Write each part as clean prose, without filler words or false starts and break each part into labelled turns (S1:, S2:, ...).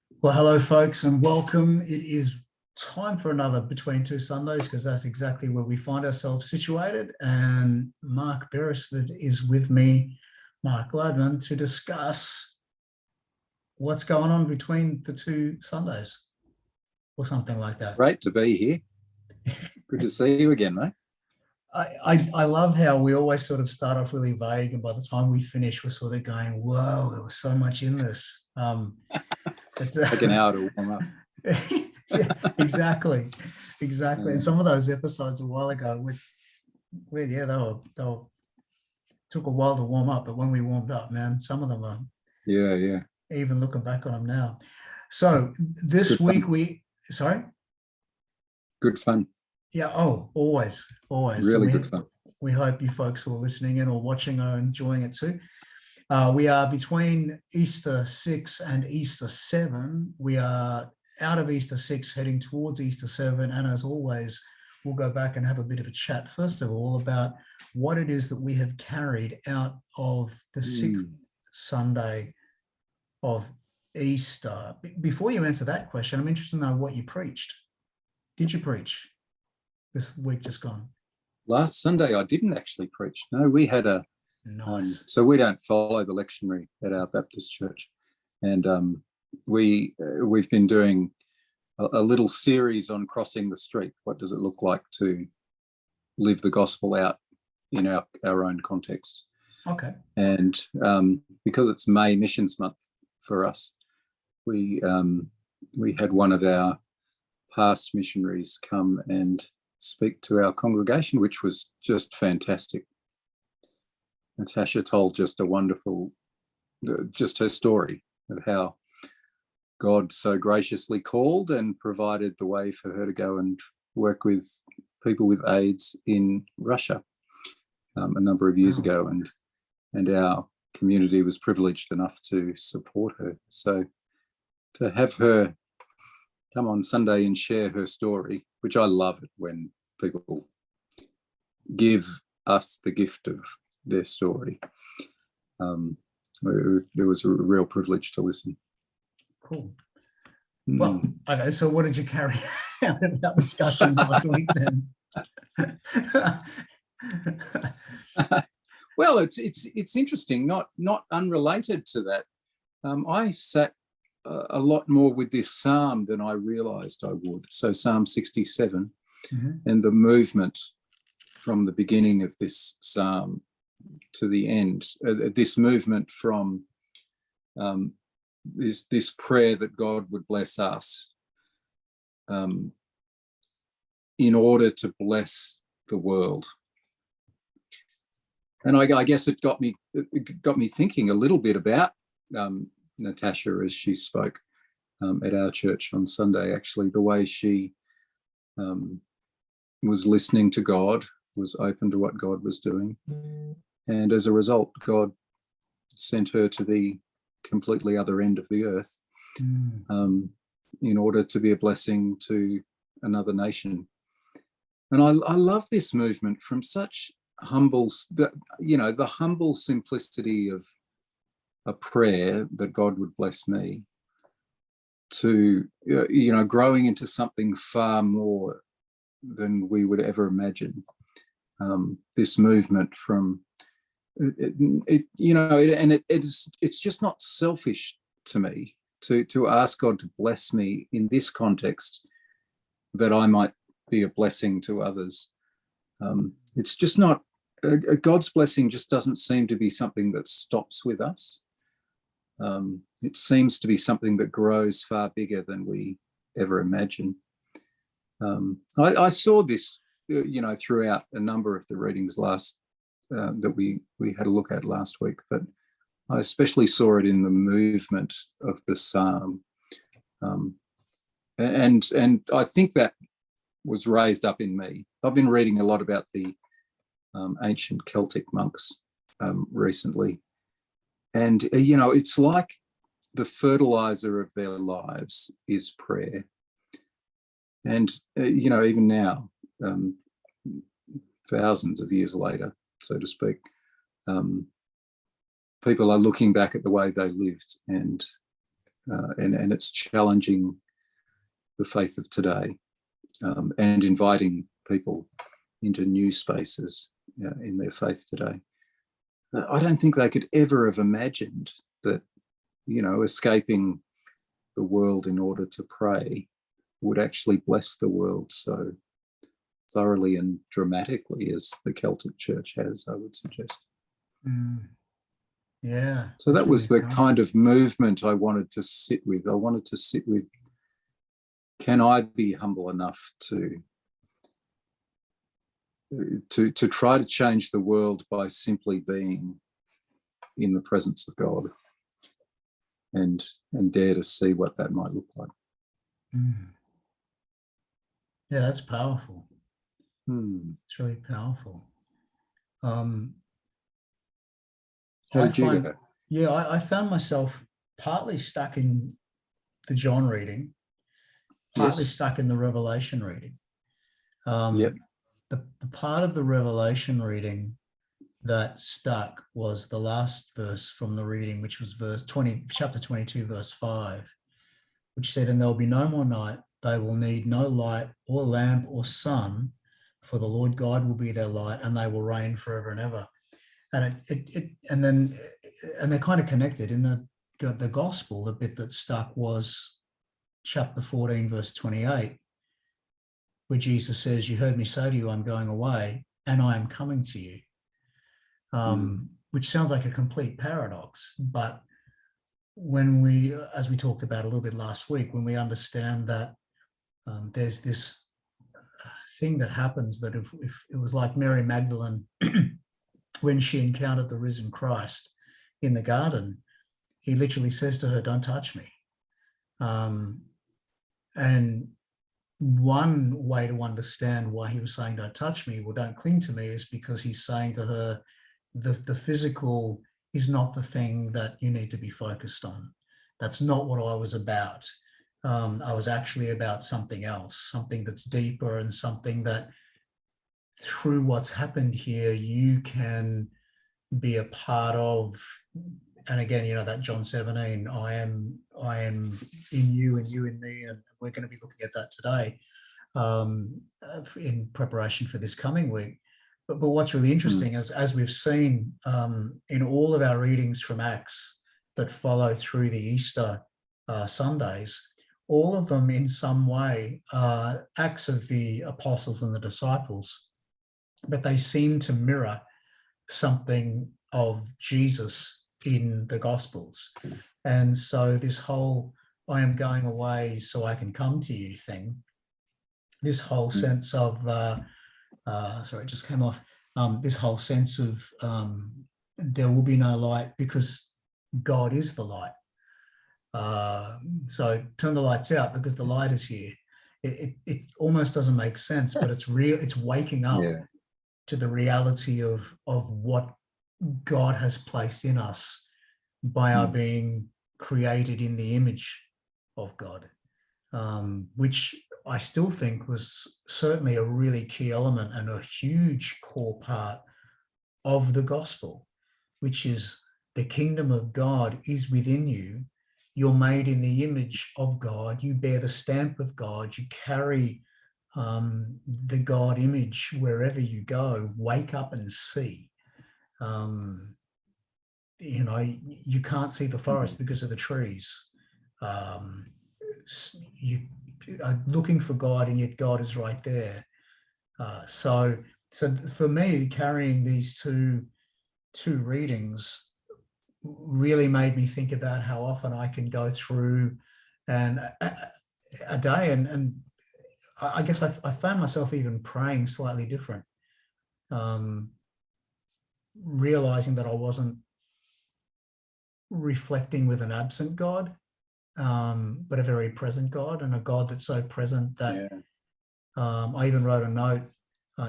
S1: Well, hello, folks, and welcome. It is time for another Between Two Sundays because that's exactly where we find ourselves situated. And Mark Beresford is with me, Mark Gladman, to discuss what's going on between the two Sundays or something like that.
S2: Great to be here. Good to see you again, mate.
S1: I love how we always sort of start off really vague, and by the time we finish, we're sort of going, whoa, there was so much in this.
S2: It's like an hour to warm up.
S1: Yeah, exactly. And some of those episodes a while ago, they took a while to warm up, but when we warmed up, man, some of them are.
S2: Yeah.
S1: Even looking back on them now. So this week sorry.
S2: Good fun.
S1: Yeah. Oh, always.
S2: Really good fun.
S1: We hope you folks who are listening in or watching are enjoying it too. We are between Easter 6 and Easter 7. We are out of Easter 6 heading towards Easter 7. And as always, we'll go back and have a bit of a chat, first of all, about what it is that we have carried out of the sixth Sunday of Easter. Before you answer that question, I'm interested to know what you preached. Did you preach this week just gone?
S2: Last Sunday, I didn't actually preach. No, we had a...
S1: Nice.
S2: So we don't follow the lectionary at our Baptist church, and we've been doing a little series on crossing the street. What does it look like to live the gospel out in our own context?
S1: Okay.
S2: And because it's May Missions Month for us, we had one of our past missionaries come and speak to our congregation, which was just fantastic. Natasha told just a wonderful, just her story of how God so graciously called and provided the way for her to go and work with people with AIDS in Russia a number of years ago, and our community was privileged enough to support her. So to have her come on Sunday and share her story, which I love it when people give us the gift of their story. It was a real privilege to listen.
S1: Cool. Well, okay, so what did you carry out in that discussion last week then?
S2: Well, it's interesting, not unrelated to that. I sat a lot more with this psalm than I realized I would. So Psalm 67 and the movement from the beginning of this psalm to the end, this movement from this prayer that God would bless us in order to bless the world. And I guess it got me thinking a little bit about Natasha as she spoke at our church on Sunday. Actually, the way she was listening to God, was open to what God was doing. And as a result, God sent her to the completely other end of the earth in order to be a blessing to another nation. And I love this movement from such humble, the humble simplicity of a prayer that God would bless me, to, growing into something far more than we would ever imagine. This movement from, it's just not selfish to me to ask God to bless me in this context, that I might be a blessing to others. It's just not, God's blessing just doesn't seem to be something that stops with us. It seems to be something that grows far bigger than we ever imagine. I saw this, throughout a number of the readings that we had a look at last week, but I especially saw it in the movement of the psalm, and I think that was raised up in me. I've been reading a lot about the ancient Celtic monks recently, and it's like the fertilizer of their lives is prayer. And even now, thousands of years later, so to speak, people are looking back at the way they lived and and it's challenging the faith of today, and inviting people into new spaces in their faith today. I don't think they could ever have imagined that, escaping the world in order to pray would actually bless the world so thoroughly and dramatically as the Celtic Church has, I would suggest.
S1: Yeah.
S2: So that was
S1: really
S2: the
S1: powerful.
S2: kind of movement I wanted to sit with. I wanted to sit with, can I be humble enough to try to change the world by simply being in the presence of God, and dare to see what that might look like.
S1: Yeah, that's powerful. It's really powerful.
S2: How did you go?
S1: Yeah, I found myself partly stuck in the John reading, partly stuck in the Revelation reading. The part of the Revelation reading that stuck was the last verse from the reading, which was chapter 22, verse 5, which said, "And there will be no more night. They will need no light or lamp or sun, for the Lord God will be their light, and they will reign forever and ever." And and they're kind of connected. In the gospel, the bit that stuck was chapter 14, verse 28, where Jesus says, "You heard me say to you, I'm going away, and I am coming to you," which sounds like a complete paradox. But when we, as we talked about a little bit last week, when we understand that there's this thing that happens, that if it was like Mary Magdalene when she encountered the risen Christ in the garden, he literally says to her, "Don't touch me." And one way to understand why he was saying, "Don't touch me," well, "don't cling to me," is because he's saying to her, the physical is not the thing that you need to be focused on. That's not what I was about. I was actually about something else, something that's deeper, and something that through what's happened here, you can be a part of. And again, that John 17, I am in you and you in me. And we're going to be looking at that today in preparation for this coming week. But what's really interesting is, as we've seen in all of our readings from Acts that follow through the Easter Sundays, all of them in some way are acts of the apostles and the disciples, but they seem to mirror something of Jesus in the Gospels. And so this whole "I am going away so I can come to you" thing, this whole sense of, sorry, it just came off, this whole sense of there will be no light because God is the light. So turn the lights out because the light is here. It almost doesn't make sense, but it's real. It's waking up to the reality of what God has placed in us by our being created in the image of God, which I still think was certainly a really key element and a huge core part of the gospel, which is the kingdom of God is within you. You're made in the image of God. You bear the stamp of God. You carry the God image wherever you go. Wake up and see. You can't see the forest because of the trees. You are looking for God, and yet God is right there. So for me, carrying these two readings really made me think about how often I can go through a day, and I guess I found myself even praying slightly different, realizing that I wasn't reflecting with an absent God, but a very present God, and a God that's so present that I even wrote a note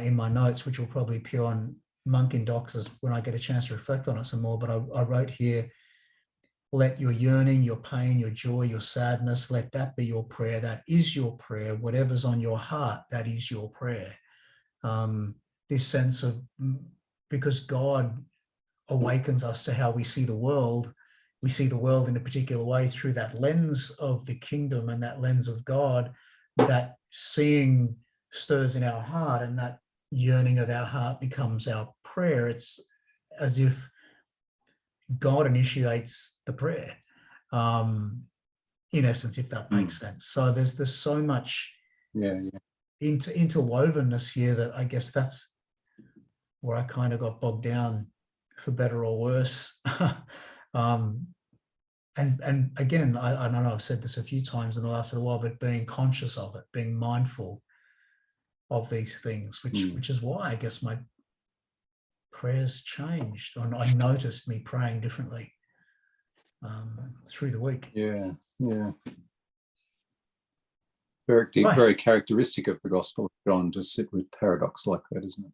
S1: in my notes, which will probably appear on Monk in Docs when I get a chance to reflect on it some more. But I wrote here, "Let your yearning, your pain, your joy, your sadness, let that be your prayer. That is your prayer. Whatever's on your heart, that is your prayer." This sense of, because God awakens us to how we see the world, we see the world in a particular way through that lens of the kingdom and that lens of God, that seeing stirs in our heart, and that yearning of our heart becomes our prayer. It's as if God initiates the prayer, in essence, if that makes sense. So there's so much interwovenness here that I guess that's where I kind of got bogged down, for better or worse. And again, I know I've said this a few times in the last little while, but being conscious of it, being mindful of these things, which is why I guess my prayers changed, and I noticed me praying differently through the week.
S2: Yeah. Very characteristic of the Gospel of John to sit with paradox like that, isn't it?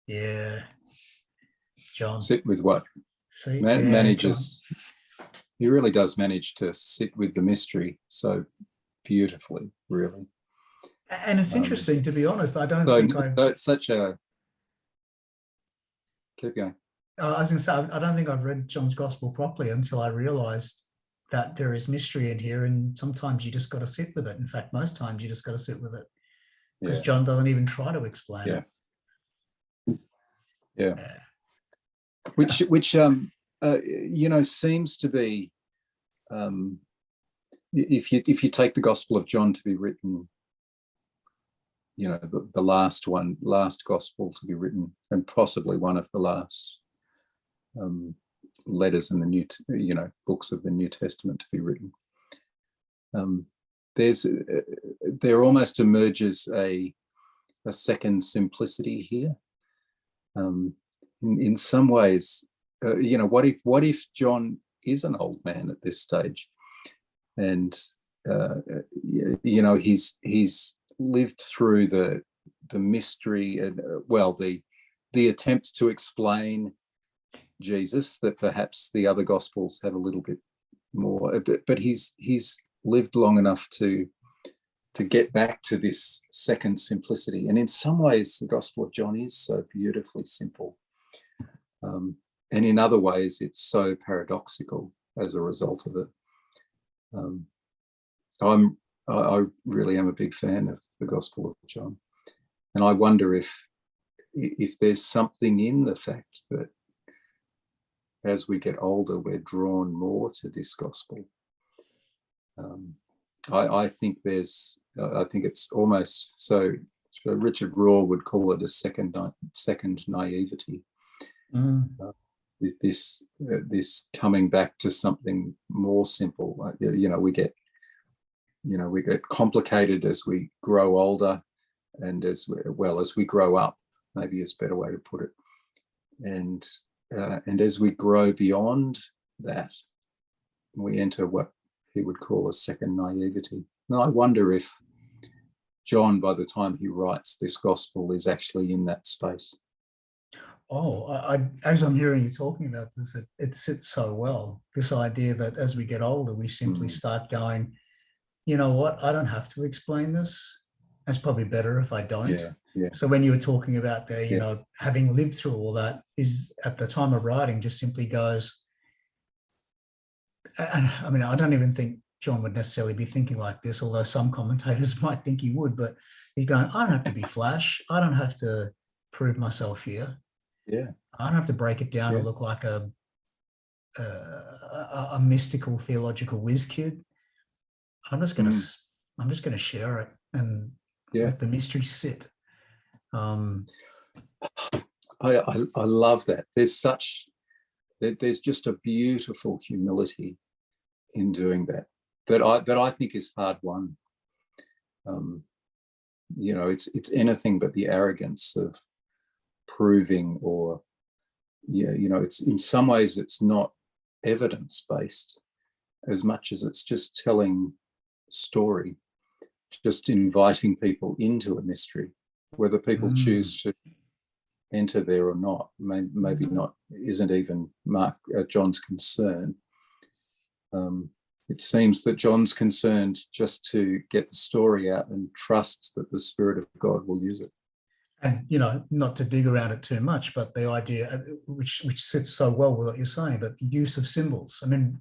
S1: Yeah, John.
S2: Sit with what? Manages. He really does manage to sit with the mystery so beautifully, really.
S1: And it's interesting, to be honest. I don't think
S2: it's such a. Keep going.
S1: I was going to say, I don't think I've read John's Gospel properly until I realised that there is mystery in here, and sometimes you just got to sit with it. In fact, most times you just got to sit with it, because John doesn't even try to explain it.
S2: Yeah. Which seems to be, if you take the Gospel of John to be written, the last Gospel to be written, and possibly one of the last letters in the new, books of the New Testament to be written. There almost emerges a second simplicity here. In some ways, what if John is an old man at this stage, and he's lived through the mystery and the attempt to explain Jesus that perhaps the other Gospels have a little bit more, but he's lived long enough to get back to this second simplicity. And in some ways, the Gospel of John is so beautifully simple. And in other ways, it's so paradoxical as a result of it. I really am a big fan of the Gospel of John. And I wonder if there's something in the fact that as we get older, we're drawn more to this Gospel. I think it's almost so Richard Rohr would call it a second naivety. This coming back to something more simple. We get complicated as we grow older, and as we grow up, maybe is a better way to put it. And as we grow beyond that, we enter what he would call a second naivety. Now, I wonder if John, by the time he writes this Gospel, is actually in that space.
S1: As I'm hearing you talking about this, it sits so well. This idea that as we get older, we simply start going, you know what, I don't have to explain this. That's probably better if I don't.
S2: Yeah.
S1: So when you were talking about there, having lived through all that, is at the time of writing just simply goes, and I mean, I don't even think John would necessarily be thinking like this, although some commentators might think he would, but he's going, I don't have to be flash. I don't have to prove myself here.
S2: Yeah.
S1: I don't have to break it down to look like a mystical theological whiz kid. I'm just going to share it and let the mystery sit.
S2: I love that. There's just a beautiful humility in doing that I think is hard won. It's anything but the arrogance of proving, or it's in some ways it's not evidence based as much as it's just telling story, just inviting people into a mystery, whether people choose to enter there or not. Maybe not, isn't even John's concern. It seems that John's concerned just to get the story out and trusts that the Spirit of God will use it.
S1: And, not to dig around it too much, but the idea, which sits so well with what you're saying, that the use of symbols. I mean,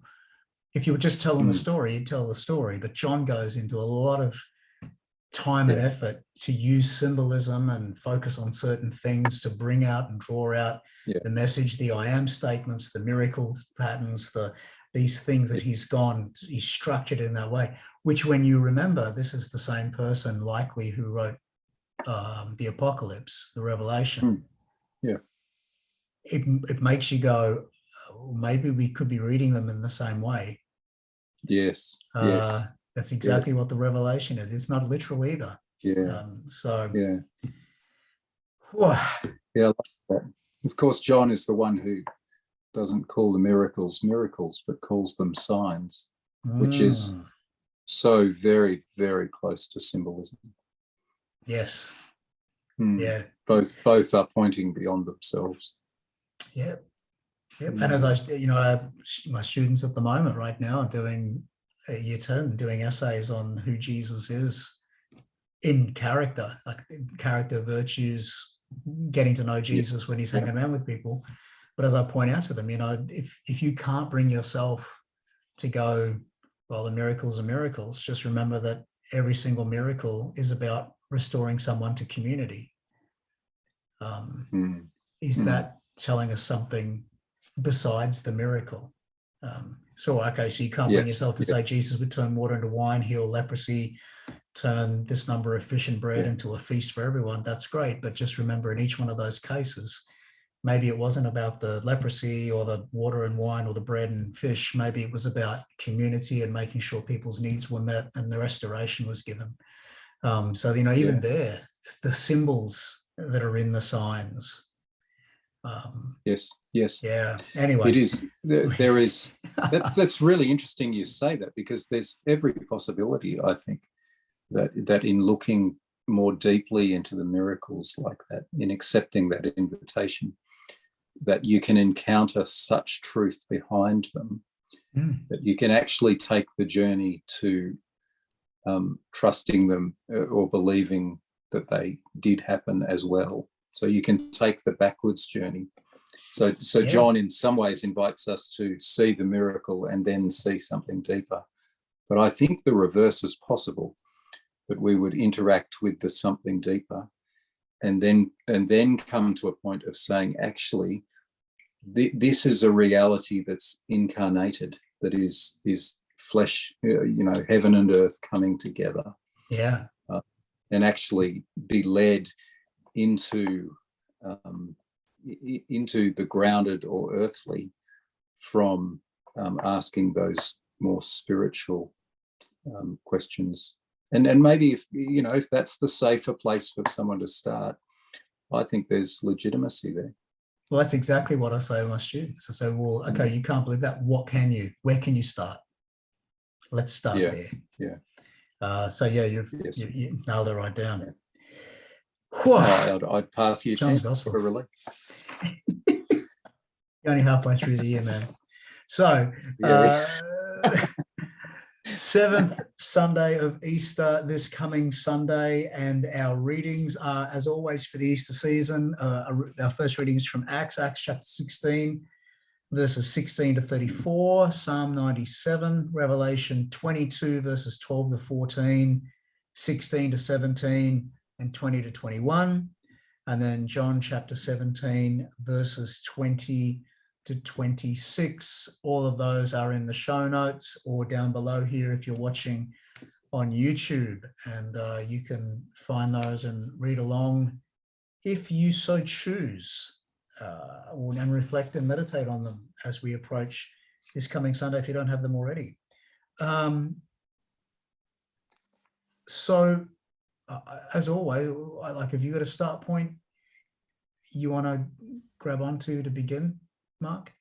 S1: if you were just telling the story, you'd tell the story, but John goes into a lot of time and effort to use symbolism and focus on certain things to bring out and draw out the message, the I am statements, the miracle patterns, these things that he's structured in that way, which, when you remember, this is the same person likely who wrote the Apocalypse, the Revelation. It makes you go, maybe we could be reading them in the same way.
S2: Yes.
S1: That's exactly what the Revelation is. It's not literal either.
S2: I like that. Of course, John is the one who doesn't call the miracles miracles, but calls them signs, which is so very, very close to symbolism.
S1: Yes.
S2: Yeah. Both are pointing beyond themselves.
S1: Yeah. Yep. And as my students at the moment right now are doing year 10, doing essays on who Jesus is in character, like character virtues, getting to know Jesus when he's hanging around with people. But as I point out to them, if you can't bring yourself to go, well, the miracles are miracles, just remember that every single miracle is about restoring someone to community. Is that telling us something besides the miracle? So you can't bring yourself to say Jesus would turn water into wine, heal leprosy, turn this number of fish and bread into a feast for everyone. That's great. But just remember, in each one of those cases, maybe it wasn't about the leprosy or the water and wine or the bread and fish. Maybe it was about community and making sure people's needs were met and the restoration was given. Even there, the symbols that are in the signs.
S2: Yes.
S1: Yeah. Anyway,
S2: it is. There is. That's really interesting you say that, because there's every possibility, I think, that in looking more deeply into the miracles like that, in accepting that invitation, that you can encounter such truth behind them, that you can actually take the journey to trusting them or believing that they did happen as well. So you can take the backwards journey. So John in some ways invites us to see the miracle and then see something deeper. But I think the reverse is possible, that we would interact with the something deeper and then come to a point of saying, actually, this is a reality that's incarnated, that is flesh, heaven and earth coming together.
S1: Yeah.
S2: And actually be led into the grounded or earthly from asking those more spiritual questions. And maybe if that's the safer place for someone to start, I think there's legitimacy there.
S1: Well, that's exactly what I say to my students. I say, well, okay, you can't believe that. Where can you start? Let's start there.
S2: Yeah.
S1: You nailed it right down.
S2: I'd pass you
S1: John's
S2: 10
S1: Gospel.
S2: for relief.
S1: You're only halfway through the year, man. So, 7th Sunday of Easter, this coming Sunday, and our readings are, as always, for the Easter season. Our first reading is from Acts chapter 16, verses 16 to 34, Psalm 97, Revelation 22, verses 12 to 14, 16 to 17, and 20 to 21. And then John chapter 17, verses 20 to 26. All of those are in the show notes or down below here if you're watching on YouTube. And you can find those and read along if you so choose, and reflect and meditate on them as we approach this coming Sunday if you don't have them already. As always, have you got a start point you want to grab onto to begin, Mark?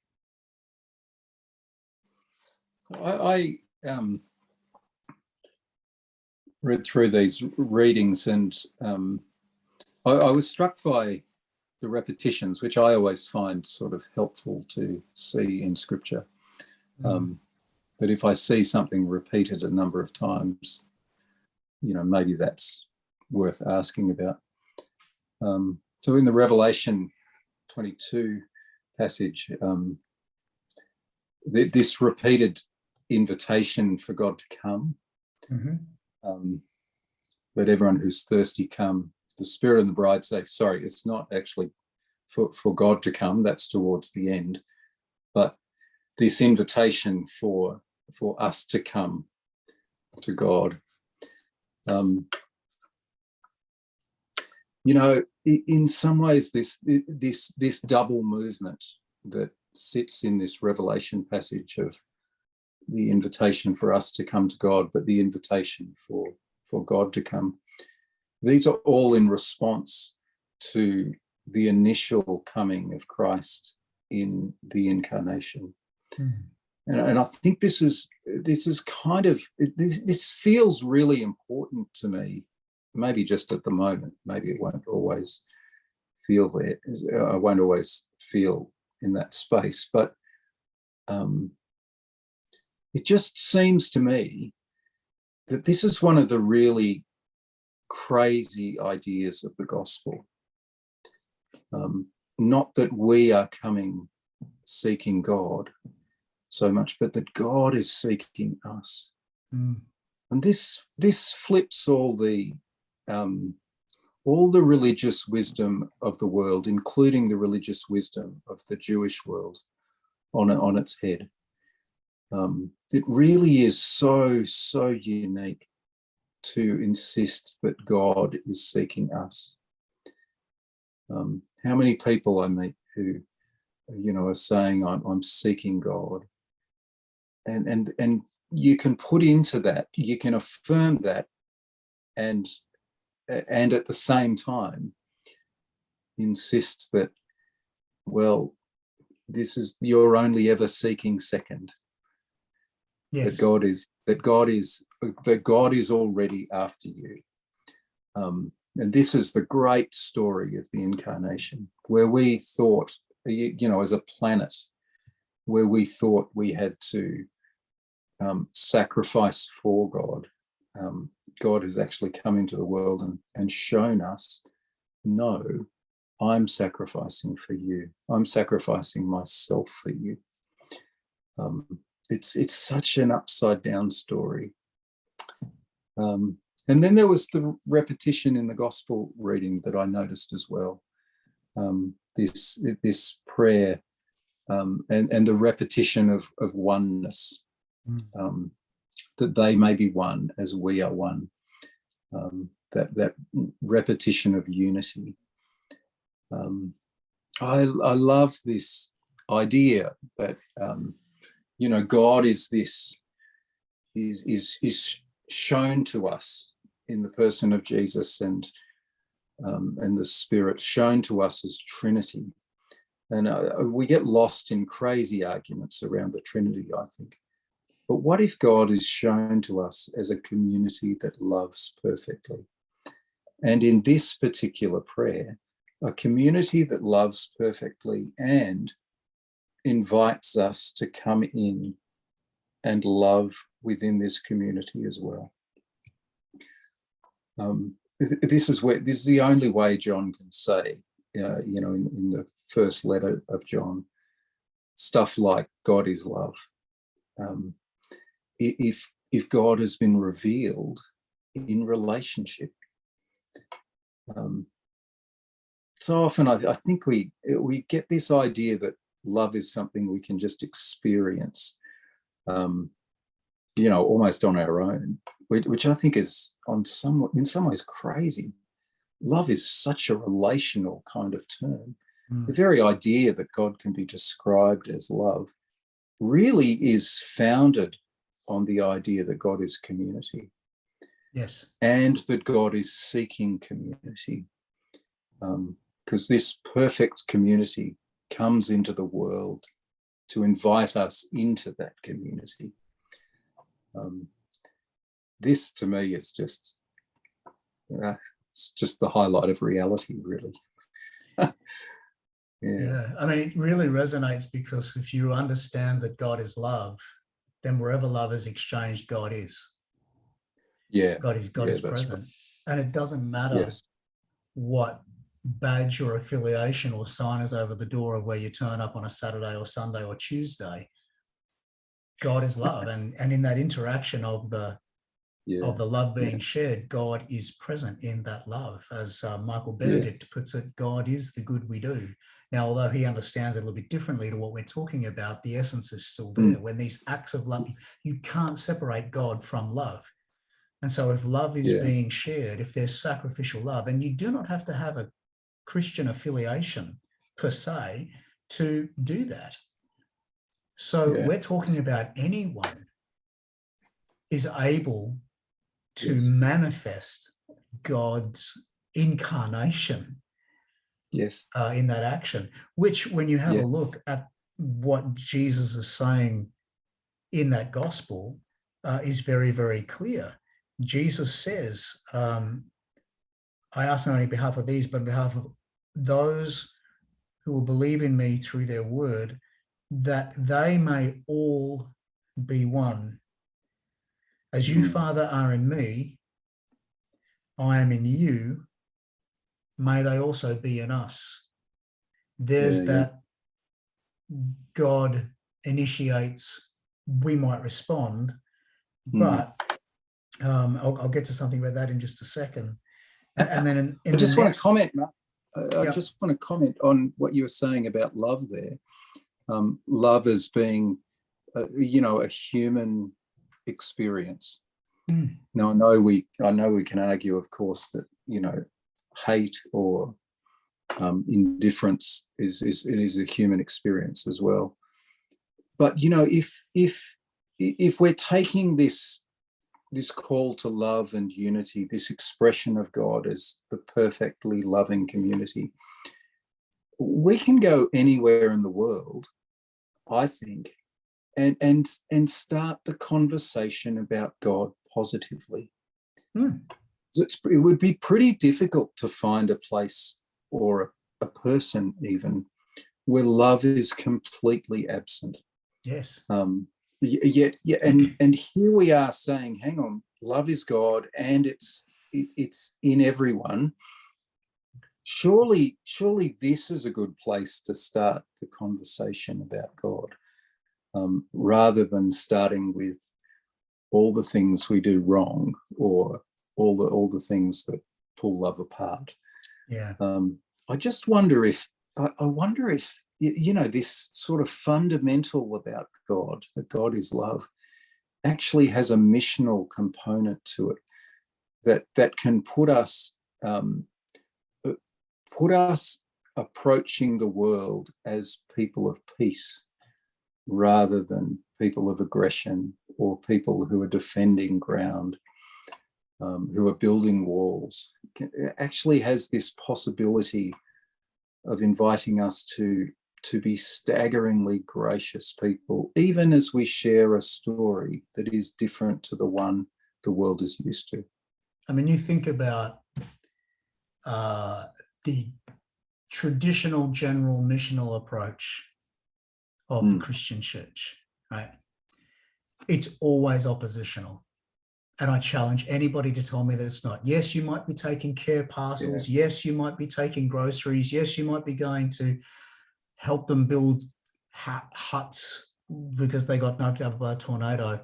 S2: I read through these readings and I was struck by the repetitions, which I always find sort of helpful to see in Scripture. That if I see something repeated a number of times, maybe that's worth asking about. So in the Revelation 22 passage, this repeated invitation for God to come, let everyone who's thirsty come. The Spirit and the bride say, sorry, it's not actually for God to come, that's towards the end, but this invitation for us to come to God. You know, in some ways, this double movement that sits in this Revelation passage of the invitation for us to come to God, but the invitation for God to come, these are all in response to the initial coming of Christ in the incarnation. And I think this is kind of, this feels really important to me, maybe just at the moment, maybe it won't always feel there, I won't always feel in that space, but it just seems to me that this is one of the really crazy ideas of the gospel. Not that we are coming seeking God so much, but that God is seeking us. And this flips all the religious wisdom of the world, including the religious wisdom of the Jewish world, on its head. It really is so unique to insist that God is seeking us. How many people I meet who, you know, are saying, I'm seeking God. And you can put into that, you can affirm that, and at the same time insist that, well, you're only ever seeking second. Yes. That God is already after you. And this is the great story of the incarnation, where we thought, you know, as a planet, where we thought we had to sacrifice for God. God has actually come into the world and shown us, no, I'm sacrificing for you. I'm sacrificing myself for you. It's such an upside down story. And then there was the repetition in the gospel reading that I noticed as well. This prayer and the repetition of oneness, that they may be one as we are one. That repetition of unity. I love this idea that you know, God is shown to us in the person of Jesus and the Spirit, shown to us as Trinity. And we get lost in crazy arguments around the Trinity, I think. But what if God is shown to us as a community that loves perfectly? And in this particular prayer, a community that loves perfectly and invites us to come in and love within this community as well. This is the only way John can say, you know, in the first letter of John, stuff like God is love. If God has been revealed in relationship. So often I think we get this idea that love is something we can just experience, you know, almost on our own, which I think is in some ways crazy. Love is such a relational kind of term. The very idea that God can be described as love really is founded on the idea that God is community.
S1: Yes.
S2: And that God is seeking community. Because this perfect community comes into the world to invite us into that community. This to me is just, it's just the highlight of reality, really.
S1: Yeah, I mean, it really resonates, because if you understand that God is love, then wherever love is exchanged, God is.
S2: Yeah.
S1: God is present. Right. And it doesn't matter what badge or affiliation or signers over the door of where you turn up on a Saturday or Sunday or Tuesday. God is love, and in that interaction of the love being shared, God is present in that love. As Michael Benedict puts it, God is the good we do. Now, although he understands it a little bit differently to what we're talking about, the essence is still there. When these acts of love, you can't separate God from love. And so if love is being shared, if there's sacrificial love, and you do not have to have a Christian affiliation per se to do that. So we're talking about anyone is able to manifest God's incarnation in that action, which when you have a look at what Jesus is saying in that gospel is very, very clear. Jesus says, I ask not only on behalf of these, but on behalf of those who will believe in me through their word, that they may all be one. As you, Father, are in me, I am in you, may they also be in us. There's that God initiates, we might respond, but I'll get to something about that in just a second. And then
S2: I just want to comment, Mark. I just want to comment on what you were saying about love there. Love as being, a human experience. Now, I know we can argue, of course, that hate or indifference is a human experience as well. But if we're taking this call to love and unity, this expression of God as the perfectly loving community, we can go anywhere in the world, I think, and start the conversation about God positively. It would be pretty difficult to find a place or a person even where love is completely absent.
S1: Yes.
S2: Yet, and here we are saying, hang on, love is God and it's in everyone. Surely this is a good place to start the conversation about God, rather than starting with all the things we do wrong or all the things that pull love apart. I just wonder if this sort of fundamental about God, that God is love, actually has a missional component to it that can put us approaching the world as people of peace rather than people of aggression or people who are defending ground, who are building walls. It actually has this possibility of inviting us to be staggeringly gracious people, even as we share a story that is different to the one the world is used to.
S1: I mean, you think about the traditional general missional approach of the Christian church, right? It's always oppositional. And I challenge anybody to tell me that it's not. Yes, you might be taking care parcels. Yes, you might be taking groceries. Yes, you might be going to help them build huts because they got knocked over by a tornado.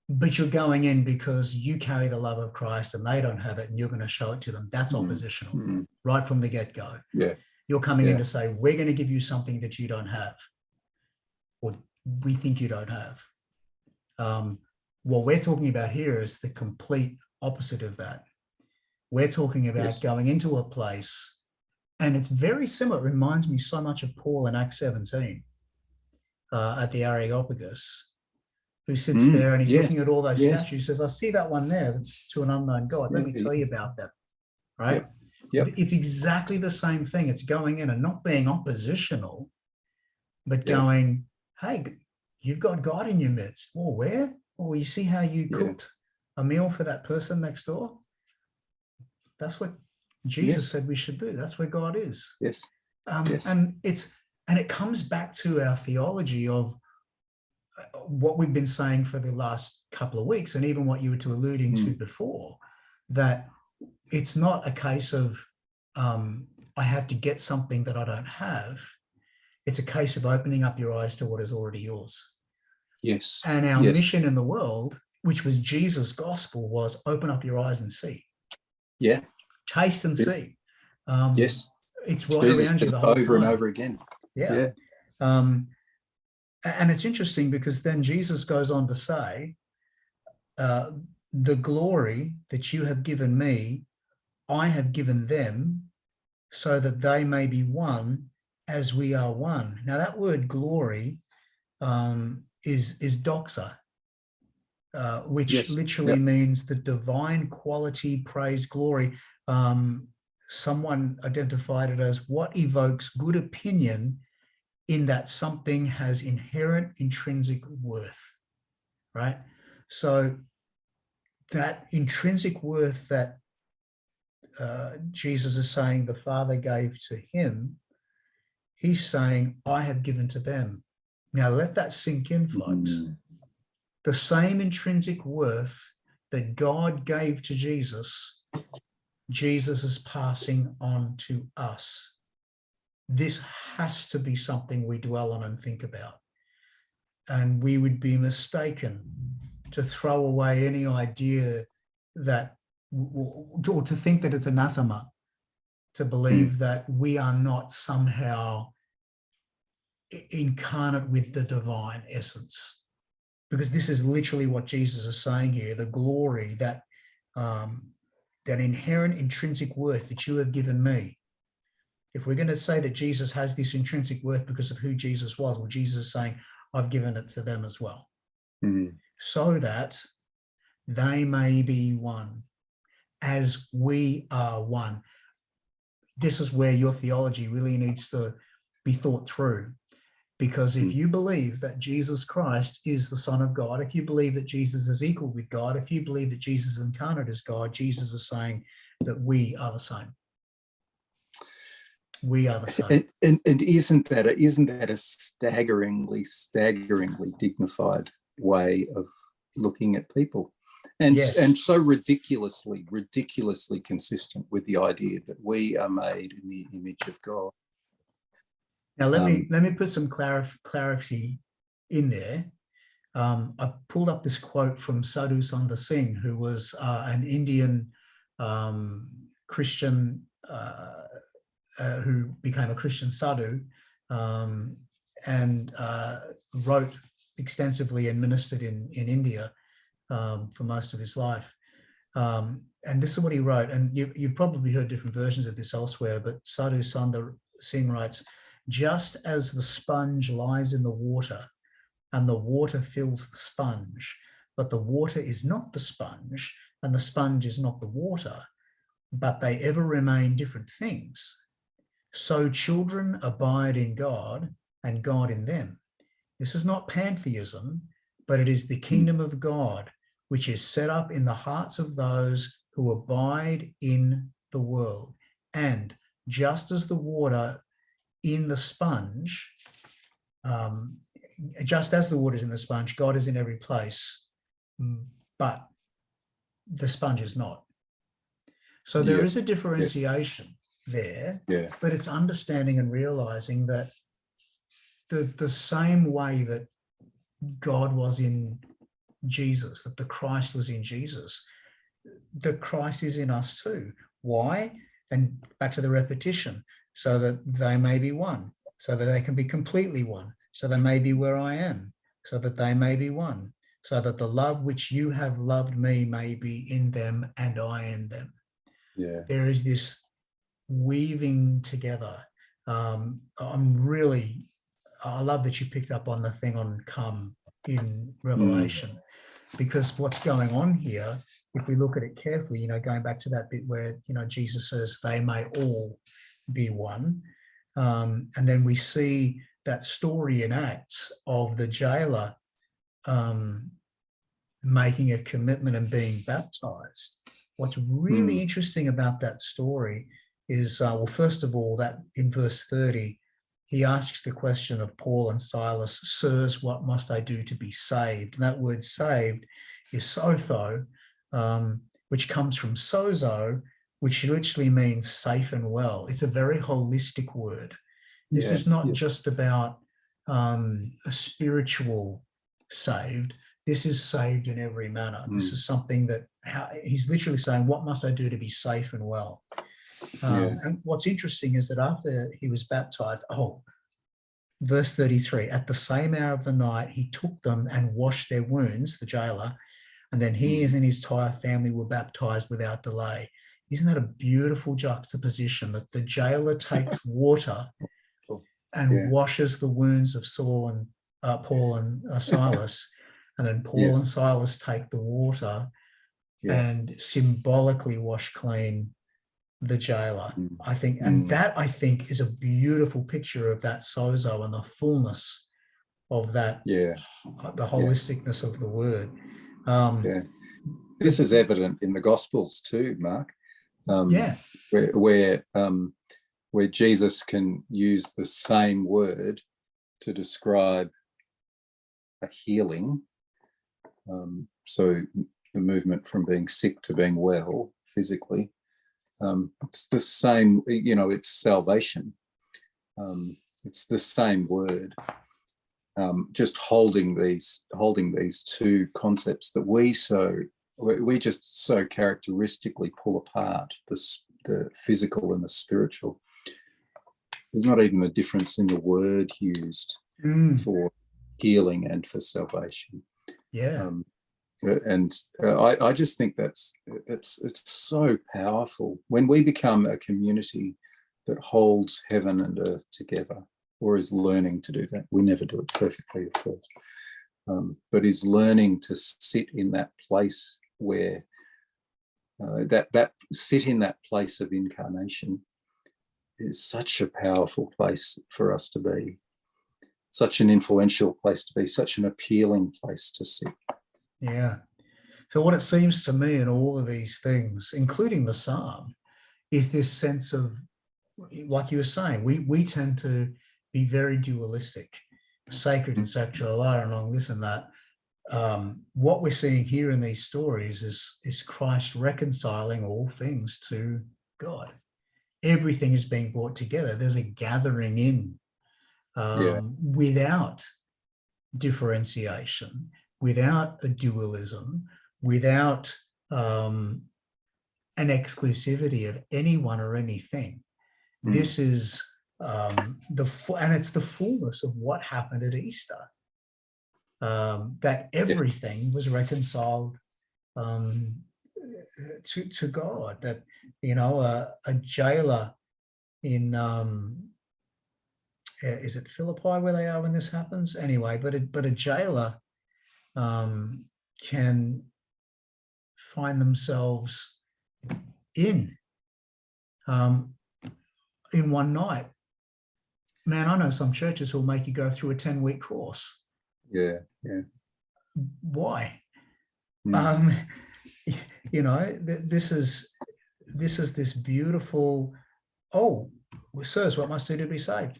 S1: But you're going in because you carry the love of Christ and they don't have it and you're going to show it to them. That's oppositional right from the get-go. You're coming in to say, we're going to give you something that you don't have or we think you don't have. What we're talking about here is the complete opposite of that. We're talking about going into a place, and it's very similar. It reminds me so much of Paul in Acts 17 at the Areopagus, who sits there and he's looking at all those statues. He says, I see that one there that's to an unknown God. Let me tell you about that, right? It's exactly the same thing. It's going in and not being oppositional, but going, hey, you've got God in your midst. Well, where? Well, you see how you cooked a meal for that person next door? That's what Jesus said we should do. That's where God is. And it comes back to our theology of what we've been saying for the last couple of weeks, and even what you were alluding to before, that it's not a case of I have to get something that I don't have. It's a case of opening up your eyes to what is already yours.
S2: Yes.
S1: And our
S2: Yes.
S1: mission in the world, which was Jesus' gospel, was open up your eyes and see.
S2: Yeah.
S1: Taste and
S2: Yes.
S1: see.
S2: Yes.
S1: It's right
S2: Jesus
S1: around you
S2: just
S1: the whole
S2: over
S1: time.
S2: and over again.
S1: Yeah. And it's interesting because then Jesus goes on to say, the glory that you have given me, I have given them, so that they may be one as we are one. Now that word glory is doxa, which
S2: Yes.
S1: literally
S2: Yep.
S1: means the divine quality, praise, glory. Someone identified it as what evokes good opinion in that something has inherent intrinsic worth, right? So that intrinsic worth that Jesus is saying the Father gave to him, he's saying, I have given to them. Now let that sink in, folks. The same intrinsic worth that God gave to Jesus, Jesus is passing on to us. This has to be something we dwell on and think about. And we would be mistaken to throw away any idea that, or to think that it's anathema to believe that we are not somehow incarnate with the divine essence. Because this is literally what Jesus is saying here, the glory, that inherent intrinsic worth that you have given me. If we're going to say that Jesus has this intrinsic worth because of who Jesus was, well, Jesus is saying, I've given it to them as well. So that they may be one as we are one. This is where your theology really needs to be thought through. Because if you believe that Jesus Christ is the Son of God, if you believe that Jesus is equal with God, if you believe that Jesus incarnate as God, Jesus is saying that we are the same. We are the same.
S2: And isn't that a staggeringly dignified way of looking at people? And,
S1: yes.
S2: And so ridiculously consistent with the idea that we are made in the image of God.
S1: Now, let me put some clarity in there. I pulled up this quote from Sadhu Sundar Singh, who was an Indian Christian who became a Christian sadhu and wrote extensively and ministered in India for most of his life. And this is what he wrote, and you've probably heard different versions of this elsewhere, but Sadhu Sundar Singh writes, just as the sponge lies in the water and the water fills the sponge, but the water is not the sponge and the sponge is not the water, but they ever remain different things. So children abide in God and God in them. This is not pantheism, but it is the kingdom of God, which is set up in the hearts of those who abide in the world. And just as the water in the sponge, just as the water is in the sponge, God is in every place, but the sponge is not. So there is a differentiation there, but it's understanding and realizing that the same way that God was in Jesus, that the Christ was in Jesus, the Christ is in us too. Why? And back to the repetition, so that they may be one, so that they can be completely one, so they may be where I am, so that they may be one, so that the love which you have loved me may be in them and I in them. There is this weaving together. I love that you picked up on the thing on come in Revelation, because what's going on here, if we look at it carefully, going back to that bit where, Jesus says they may all be one. And then we see that story in Acts of the jailer making a commitment and being baptized. What's really interesting about that story is, well, first of all, that in verse 30, he asks the question of Paul and Silas, sirs, what must I do to be saved? And that word saved is sotho, which comes from sozo, which literally means safe and well. It's a very holistic word. This
S2: Yeah.
S1: is not
S2: Yes.
S1: just about a spiritual saved. This is saved in every manner. This is something that he's literally saying, what must I do to be safe and well? And what's interesting is that after he was baptized, verse 33, at the same hour of the night, he took them and washed their wounds, the jailer, and then he and his entire family were baptized without delay. Isn't that a beautiful juxtaposition that the jailer takes water and washes the wounds of Paul and Silas, and then Paul and Silas take the water and symbolically wash clean the jailer. I think, and that I think is a beautiful picture of that sozo and the fullness of that, the holisticness of the word.
S2: This is evident in the Gospels too, Mark. Where Jesus can use the same word to describe a healing. So the movement from being sick to being well physically. It's the same, it's salvation. It's the same word. Just holding these two concepts that we just so characteristically pull apart, the physical and the spiritual. There's not even a difference in the word used for healing and for salvation. I just think it's so powerful when we become a community that holds heaven and earth together, or is learning to do that. We never do it perfectly, of course, but is learning to sit in that place where sit in that place of incarnation is such a powerful place for us to be, such an influential place to be, such an appealing place to sit.
S1: Yeah. So what it seems to me in all of these things, including the psalm, is this sense of, like you were saying, we tend to be very dualistic, sacred and secular, light and wrong, this and that. What we're seeing here in these stories is Christ reconciling all things to God. Everything is being brought together. There's a gathering in without differentiation, without a dualism, without an exclusivity of anyone or anything. This is and it's the fullness of what happened at Easter. That everything was reconciled to God. That a jailer in is it Philippi where they are when this happens? Anyway, but a jailer can find themselves in one night. Man, I know some churches who'll make you go through a 10-week course. Why? This is this beautiful. Sirs, what must I do to be saved?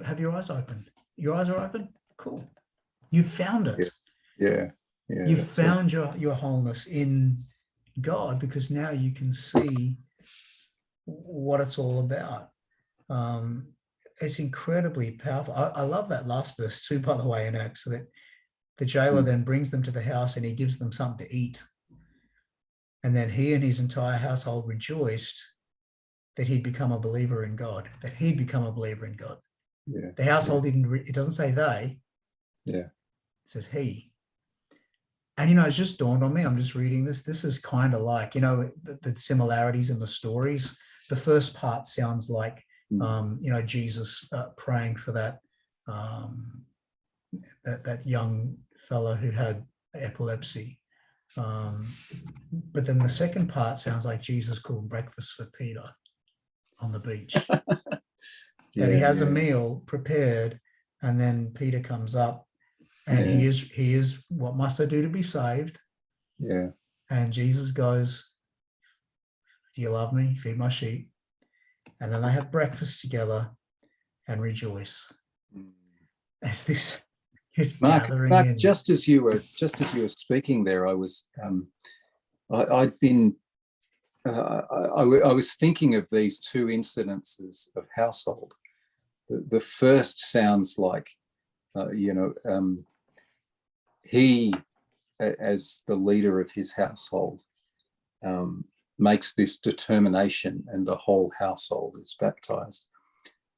S1: Have your eyes opened? Your eyes are open? Cool. You've found it. You've found your wholeness in God, because now you can see what it's all about. It's incredibly powerful. I love that last verse too, by the way, in Acts, so that the jailer then brings them to the house and he gives them something to eat. And then he and his entire household rejoiced that he'd become a believer in God, The household it doesn't say they. It says he. And, it's just dawned on me. I'm just reading this. This is kind of like, the similarities in the stories. The first part sounds like, Jesus praying for that young fellow who had epilepsy. But then the second part sounds like Jesus called breakfast for Peter on the beach. That he has a meal prepared, and then Peter comes up, and he is, what must I do to be saved? And Jesus goes, do you love me? Feed my sheep. And then they have breakfast together and rejoice. As this is gathering
S2: Mark,
S1: in.
S2: just as you were speaking there, I was I'd been, I was thinking of these two incidences of household. The first sounds like, he, as the leader of his household, makes this determination and the whole household is baptized.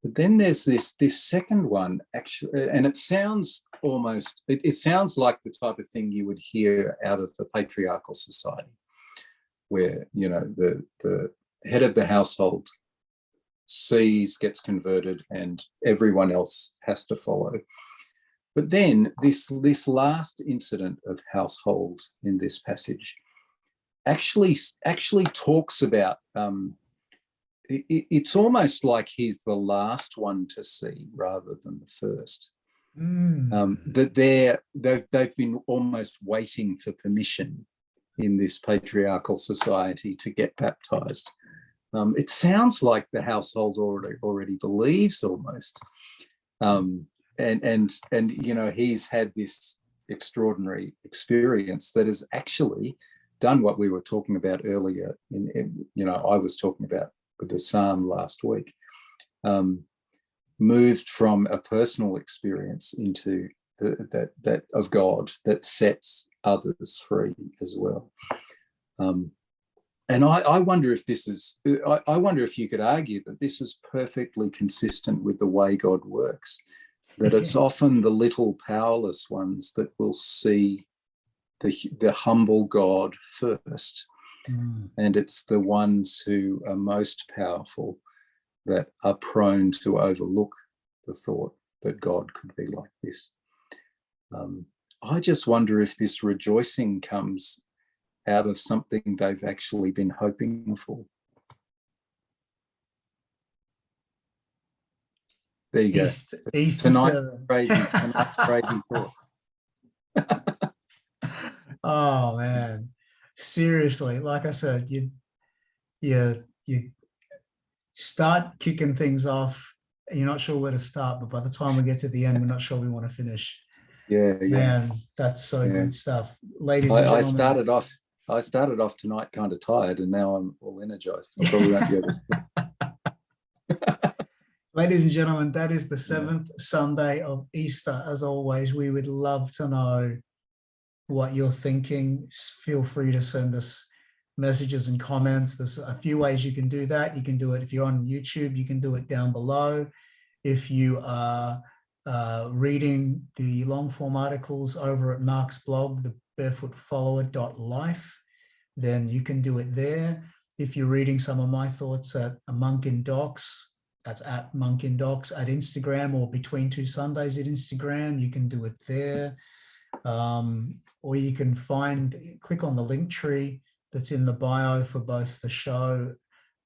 S2: But then there's this second one, actually, and it sounds almost, it sounds like the type of thing you would hear out of the patriarchal society, where, the head of the household gets converted and everyone else has to follow. But then this last incident of household in this passage actually talks about, it's almost like he's the last one to see rather than the first. That they've been almost waiting for permission in this patriarchal society to get baptized. It sounds like the household already believes almost, and he's had this extraordinary experience that has actually done what we were talking about earlier. I was talking about with the psalm last week, moved from a personal experience into that of God that sets others free as well. And I wonder if this is, I wonder if you could argue that this is perfectly consistent with the way God works, that it's often the little powerless ones that will see the humble God first. And it's the ones who are most powerful that are prone to overlook the thought that God could be like this. I just wonder if this rejoicing comes out of something they've actually been hoping for. There you go. Tonight's crazy thought.
S1: Oh man, seriously, like I said, you start kicking things off and you're not sure where to start, but by the time we get to the end, we're not sure we want to finish.
S2: Yeah.
S1: Man, that's so good stuff. Ladies and gentlemen.
S2: I started off tonight kind of tired, and now I'm all energized. I probably won't be able to sleep.
S1: Ladies and gentlemen, that is the 7th Sunday of Easter. As always, we would love to know what you're thinking. Feel free to send us messages and comments. There's a few ways you can do that. You can do it if you're on YouTube, you can do it down below. If you are reading the long form articles over at Mark's blog, the barefootfollower.life, then you can do it there. If you're reading some of my thoughts at a Monk in Docs, that's at Monk in Docs at Instagram, or Between Two Sundays at Instagram, you can do it there. Or you can click on the link tree that's in the bio for both the show,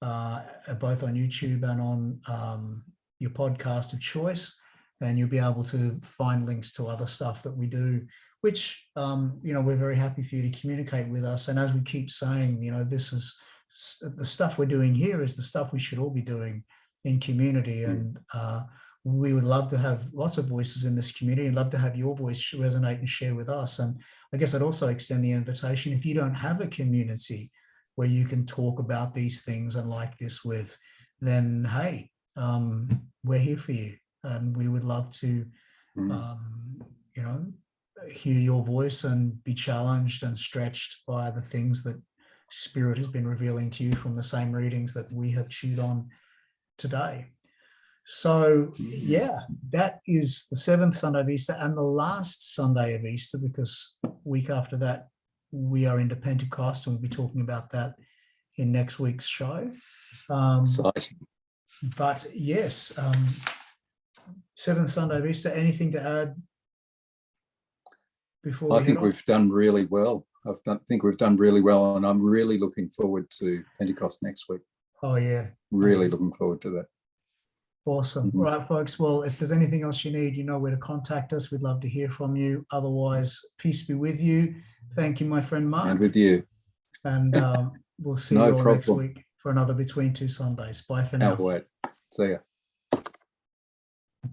S1: both on YouTube and on your podcast of choice, and you'll be able to find links to other stuff that we do, which, we're very happy for you to communicate with us. And as we keep saying, this is the stuff we're doing here is the stuff we should all be doing in community. And we would love to have lots of voices in this community and love to have your voice resonate and share with us. And I guess I'd also extend the invitation, if you don't have a community where you can talk about these things and like this with, then, hey, we're here for you. And we would love to, hear your voice and be challenged and stretched by the things that Spirit has been revealing to you from the same readings that we have chewed on today. So, that is the 7th Sunday of Easter and the last Sunday of Easter, because week after that, we are into Pentecost, and we'll be talking about that in next week's show.
S2: Exciting.
S1: But yes, 7th Sunday of Easter, anything to add before
S2: I think we've done really well. I think we've done really well, and I'm really looking forward to Pentecost next week.
S1: Oh, yeah.
S2: Really looking forward to that.
S1: Awesome. All right, folks. Well, if there's anything else you need, you know where to contact us. We'd love to hear from you. Otherwise, peace be with you. Thank you, my friend Mark.
S2: And with you.
S1: And we'll see you all next week for another Between Two Sundays. Bye for now.
S2: Can't wait. See ya.